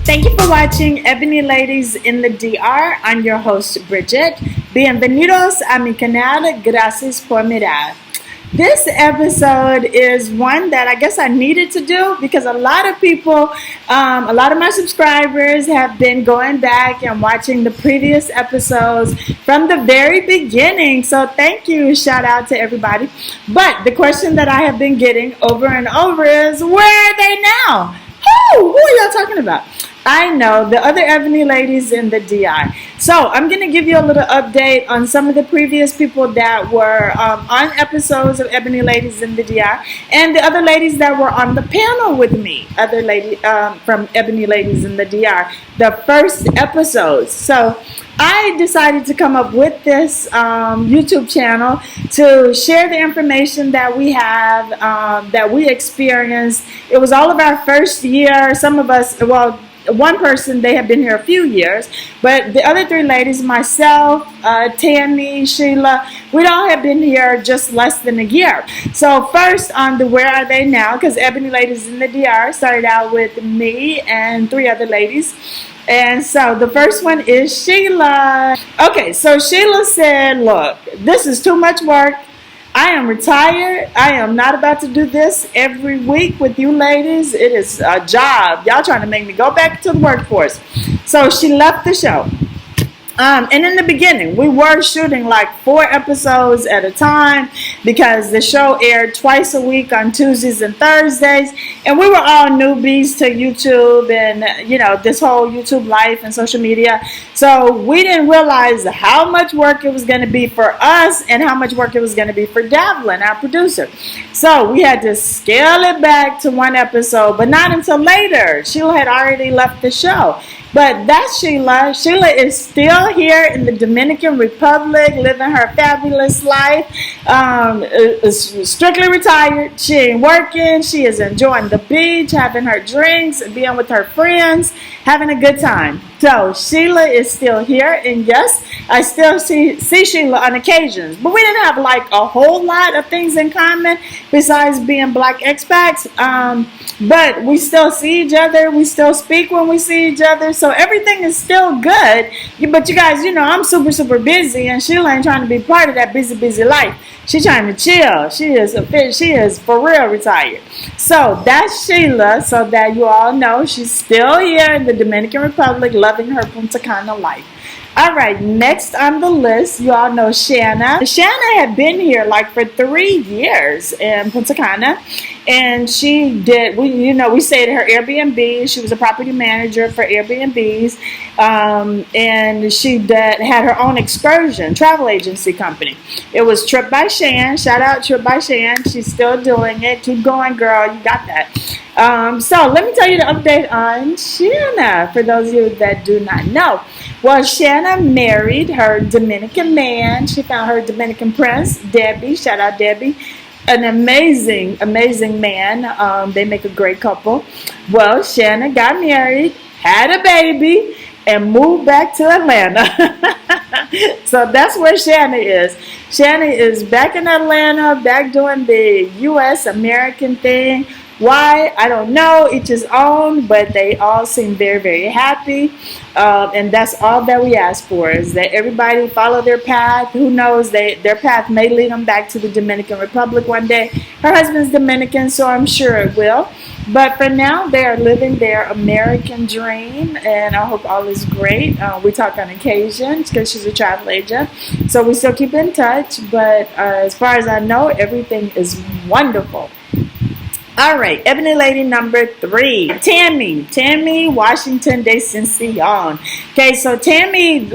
Thank you for watching Ebony Ladies in the DR. I'm your host, Bridget. Bienvenidos a mi canal. Gracias por mirar. This episode is one that I guess I needed to do because a lot of people, a lot of my subscribers have been going back and watching the previous episodes from the very beginning. So thank you. Shout out to everybody. But the question that I have been getting over and over is, where are they now? Who are y'all talking about? I know, the other Ebony Ladies in the DI. So I'm going to give you a little update on some of the previous people that were on episodes of Ebony Ladies in the DI and the other ladies that were on the panel with me, other lady from Ebony Ladies in the DI, the first episodes. So I decided to come up with this YouTube channel to share the information that we have, that we experienced. It was all of our first year. Some of us, well, one person, they have been here a few years, but the other three ladies, myself, Tammy, Sheila, we all have been here just less than a year. So first on the where are they now, because Ebony Ladies in the DR started out with me and three other ladies. And so the first one is Sheila. Okay, so Sheila said, look, this is too much work. I am retired. I am not about to do this every week with you ladies. It is a job. Y'all trying to make me go back to the workforce. So she left the show. And in the beginning, we were shooting like 4 episodes at a time because the show aired twice a week on Tuesdays and Thursdays. And we were all newbies to YouTube and, you know, this whole YouTube life and social media. So we didn't realize how much work it was going to be for us and how much work it was going to be for Devlin, our producer. So we had to scale it back to 1 episode, but not until later. Sheila had already left the show. But that's Sheila. Sheila is still here in the Dominican Republic, living her fabulous life. Is strictly retired. She ain't working. She is enjoying the beach, having her drinks, being with her friends, having a good time. So Sheila is still here, and yes, I still see Sheila on occasions. But we didn't have like a whole lot of things in common besides being black expats. But we still see each other. We still speak when we see each other. So everything is still good. But you guys, you know, I'm super, super busy, and Sheila ain't trying to be part of that busy, busy life. She's trying to chill. She is for real retired. So that's Sheila, so that you all know she's still here in the Dominican Republic, loving her Punta Cana life. All right, next on the list, you all know Shanna. Shanna had been here like for 3 years in Punta Cana, and she did, we stayed at her Airbnb. She was a property manager for Airbnbs, and she had her own excursion travel agency company. It was Trip by Shan. Shout out Trip by Shan. She's still doing it. Keep going, girl. You got that. So let me tell you the update on Shanna, for those of you that do not know. Well, Shanna married her Dominican man. She found her Dominican prince, Debbie. Shout out Debbie. An amazing, amazing man. They make a great couple. Well, Shanna got married, had a baby, and moved back to Atlanta. So that's where Shanna is. Shanna is back in Atlanta, back doing the U.S. American thing. Why? I don't know. Each his own, but they all seem very, very happy. And that's all that we ask for, is that everybody follow their path. Who knows? Their path may lead them back to the Dominican Republic one day. Her husband's Dominican, so I'm sure it will. But for now, they are living their American dream, and I hope all is great. We talk on occasion because she's a travel agent, so we still keep in touch. But as far as I know, everything is wonderful. All right, Ebony Lady number 3, Tammy, Washington Decension. Okay, so Tammy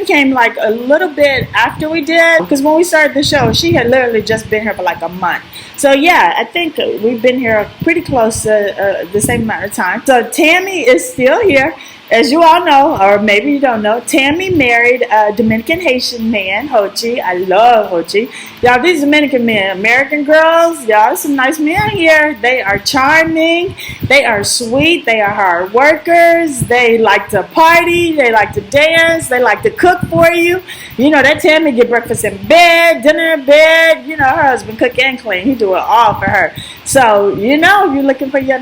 came like a little bit after we did, because when we started the show, she had literally just been here for like a month. So yeah, I think we've been here pretty close to the same amount of time. So Tammy is still here. As you all know, or maybe you don't know, Tammy married a Dominican Haitian man, Hochi. I love Hochi. Y'all, these Dominican men, American girls, y'all, some nice men here. They are charming. They are sweet. They are hard workers. They like to party. They like to dance. They like to cook for you. You know, that Tammy get breakfast in bed, dinner in bed. You know, her husband cook and clean. He do do it all for her. So, you know, you're looking for your a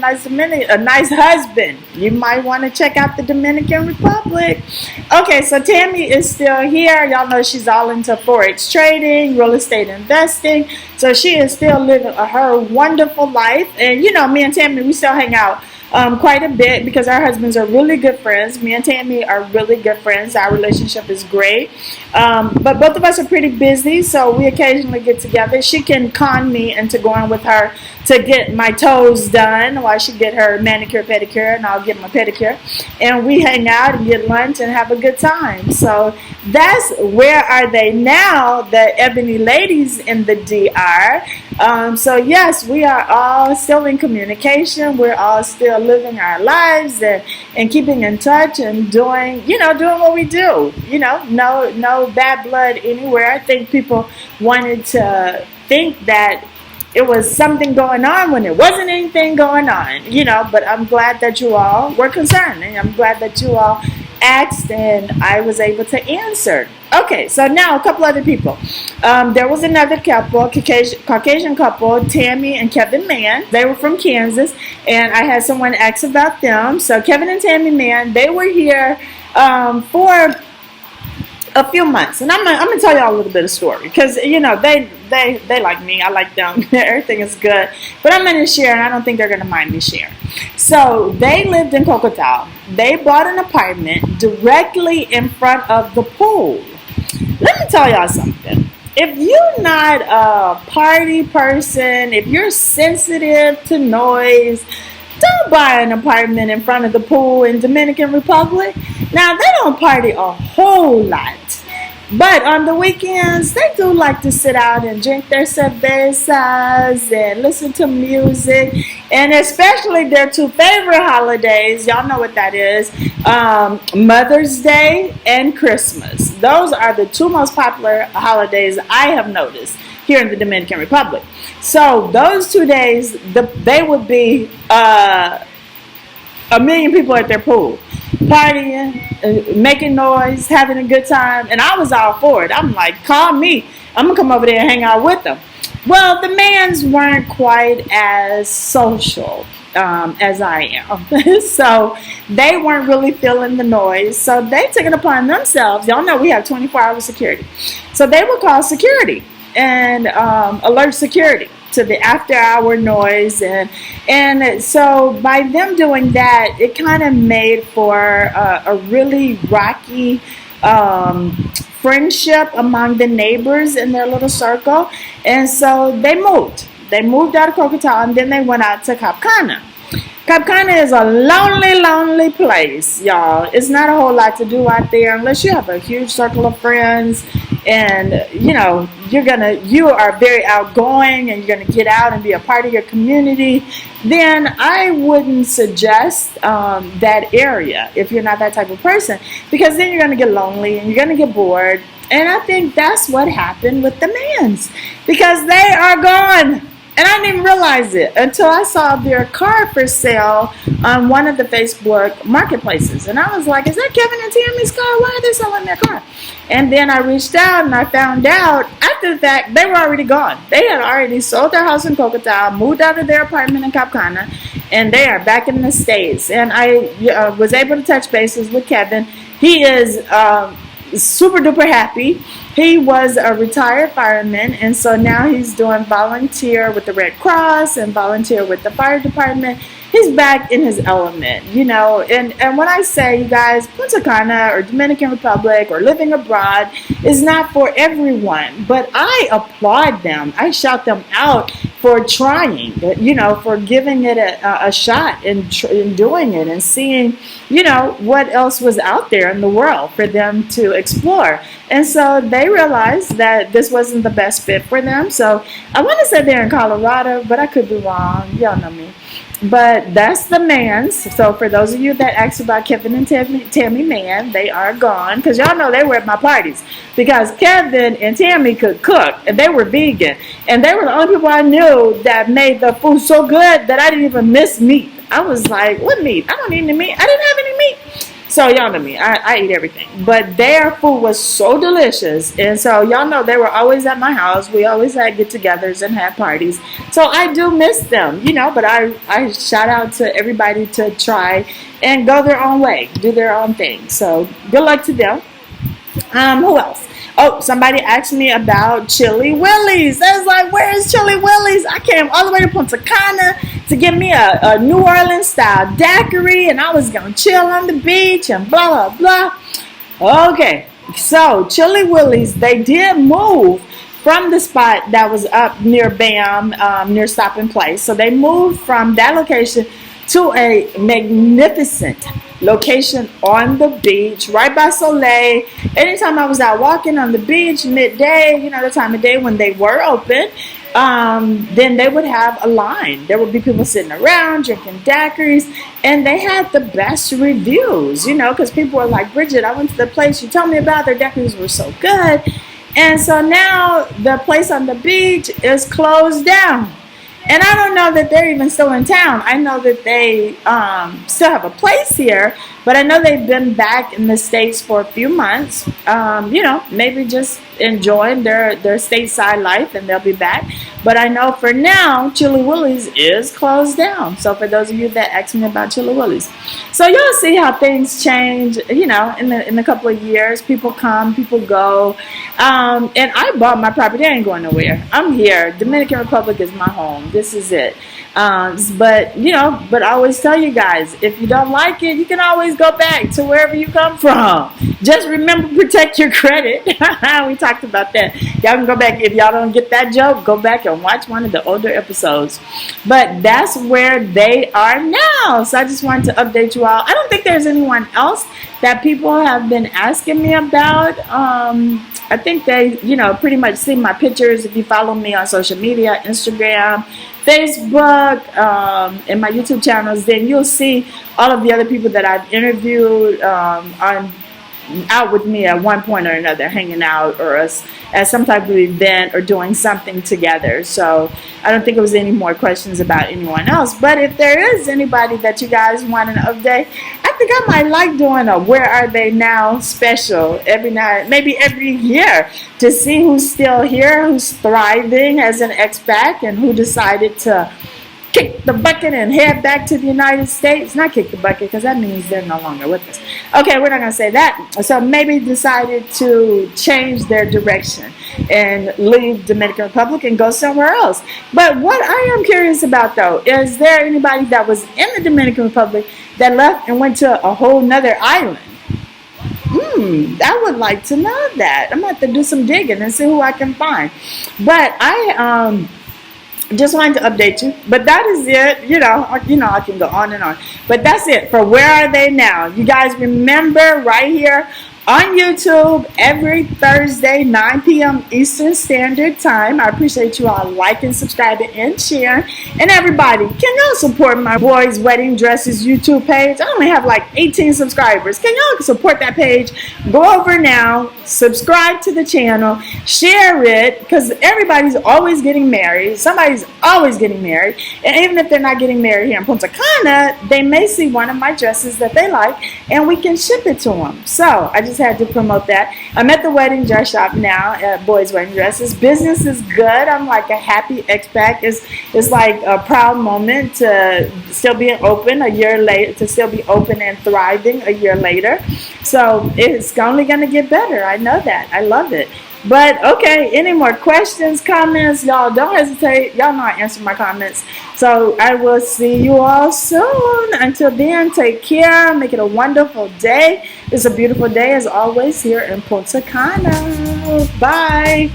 nice husband, you might want to check out the Dominican Republic. Okay, so Tammy is still here. Y'all know she's all into forex trading, real estate investing. So she is still living her wonderful life. And, you know, me and Tammy, we still hang out quite a bit because our husbands are really good friends. Me and Tammy are really good friends. Our relationship is great. But both of us are pretty busy, so we occasionally get together. She can con me into going with her to get my toes done while she get her manicure, pedicure, and I'll get my pedicure. And we hang out and get lunch and have a good time. So that's Where Are They Now, the Ebony Ladies in the DR. So yes, we are all still in communication. We're all still living our lives and keeping in touch and doing what we do. No bad blood anywhere. I think people wanted to think that it was something going on when there wasn't anything going on, but I'm glad that you all were concerned, and I'm glad that you all asked and I was able to answer. Okay, so now a couple other people. There was another couple, Caucasian couple, Tammy and Kevin Mann. They were from Kansas, and I had someone ask about them. So Kevin and Tammy Mann, they were here for a few months, and I'm gonna tell y'all a little bit of story because they like me, I like them. Everything is good, but I'm gonna share, and I don't think they're gonna mind me sharing. So they lived in Cocotao. They bought an apartment directly in front of the pool. Let me tell y'all something. If you're not a party person, if you're sensitive to noise, don't buy an apartment in front of the pool in Dominican Republic. Now, they don't party a whole lot, but on the weekends, they do like to sit out and drink their cervezas and listen to music, and especially their two favorite holidays. Y'all know what that is, Mother's Day and Christmas. Those are the two most popular holidays I have noticed here in the Dominican Republic. So those 2 days, they would be a million people at their pool, partying, making noise, having a good time, and I was all for it. I'm like, call me. I'm going to come over there and hang out with them. Well, the Manns weren't quite as social as I am. So they weren't really feeling the noise. So they took it upon themselves. Y'all know we have 24-hour security. So they would call security and alert security to the after-hour noise, and so by them doing that, it kind of made for a really rocky friendship among the neighbors in their little circle, and so they moved out of Cocotao, and then they went out to Cap Cana. Cap Cana is a lonely place, y'all. It's not a whole lot to do out there unless you have a huge circle of friends, and you are very outgoing, and you're gonna get out and be a part of your community. Then I wouldn't suggest that area if you're not that type of person, because then you're gonna get lonely and you're gonna get bored. And I think that's what happened with the Manns, because they are gone. And I didn't even realize it until I saw their car for sale on one of the Facebook marketplaces. And I was like, is that Kevin and Tammy's car? Why are they selling their car? And then I reached out and I found out after the fact they were already gone. They had already sold their house in Cocotao, moved out of their apartment in Cap Cana, and they are back in the States. And I was able to touch bases with Kevin. He is super duper happy. He was a retired fireman, and so now he's doing volunteer with the Red Cross and volunteer with the fire department. He's back in his element, and when I say, you guys, Punta Cana or Dominican Republic or living abroad is not for everyone, but I applaud them. I shout them out for trying, for giving it a shot and doing it and seeing, what else was out there in the world for them to explore. And so they realized that this wasn't the best fit for them. So I want to say they're in Colorado, but I could be wrong. Y'all know me. But that's the Manns. So for those of you that asked about Kevin and Tammy Mann, they are gone. Because y'all know they were at my parties. Because Kevin and Tammy could cook. And they were vegan. And they were the only people I knew that made the food so good that I didn't even miss meat. I was like, what meat? I don't eat any meat. I didn't have any meat. So y'all know me, I eat everything. But their food was so delicious. And so y'all know they were always at my house. We always had get-togethers and had parties. So I do miss them, but I shout out to everybody to try and go their own way, do their own thing. So good luck to them. Who else? Oh, somebody asked me about Chili Willies. I was like, where's Chili Willies? I came all the way to Punta Cana to get me a New Orleans style daiquiri, and I was going to chill on the beach and blah, blah, blah. Okay, so Chili Willies, they did move from the spot that was up near BAM, near Stop and Play. So they moved from that location to a magnificent location on the beach, right by Soleil. Anytime I was out walking on the beach midday, the time of day when they were open, then they would have a line. There would be people sitting around drinking daiquiris, and they had the best reviews, because people were like, Bridget, I went to the place you told me about, their daiquiris were so good. And so now the place on the beach is closed down. And I don't know that they're even still in town. I know that they still have a place here, but I know they've been back in the States for a few months, maybe just enjoying their stateside life, and they'll be back. But I know for now, Chili Willies is closed down. So for those of you that ask me about Chili Willies. So you'll see how things change, in a couple of years. People come, people go. And I bought my property. I ain't going nowhere. I'm here. Dominican Republic is my home. This is it. But I always tell you guys, if you don't like it, you can always go back to wherever you come from. Just remember, protect your credit. We talked about that. Y'all can go back. If y'all don't get that joke, go back and watch one of the older episodes. But that's where they are now. So I just wanted to update you all. I don't think there's anyone else that people have been asking me about. I think they, pretty much see my pictures. If you follow me on social media, Instagram, Facebook, and my YouTube channels, then you'll see all of the other people that I've interviewed out with me at one point or another, hanging out or us at some type of event or doing something together. So I don't think it was any more questions about anyone else. But if there is anybody that you guys want an update, I think I might like doing a Where Are They Now special every night, maybe every year, to see who's still here, who's thriving as an expat, and who decided to kick the bucket and head back to the United States. Not kick the bucket, because that means they're no longer with us. Okay, we're not going to say that. So maybe decided to change their direction and leave Dominican Republic and go somewhere else. But what I am curious about, though, is there anybody that was in the Dominican Republic that left and went to a whole nother island? I would like to know that. I'm going to have to do some digging and see who I can find. But I just wanted to update you. But that is it. I can go on and on. But that's it for Where Are They Now? You guys remember, right here on YouTube every Thursday, 9 p.m. Eastern Standard Time. I appreciate you all liking, subscribing, and sharing. And everybody, can y'all support my boys' wedding dresses YouTube page? I only have like 18 subscribers. Can y'all support that page? Go over now, subscribe to the channel, share it, because everybody's always getting married. Somebody's always getting married. And even if they're not getting married here in Punta Cana, they may see one of my dresses that they like, and we can ship it to them. So I just had to promote that. I'm at the wedding dress shop now at Boys Wedding Dresses. Business is good. I'm like a happy expat. It's like a proud moment to still be open a year later, to still be open and thriving a year later. So it's only going to get better. I know that. I love it. But okay, any more questions, comments? Y'all don't hesitate. Y'all know I answer my comments. So I will see you all soon. Until then, take care. Make it a wonderful day. It's a beautiful day as always here in Punta Cana. Bye.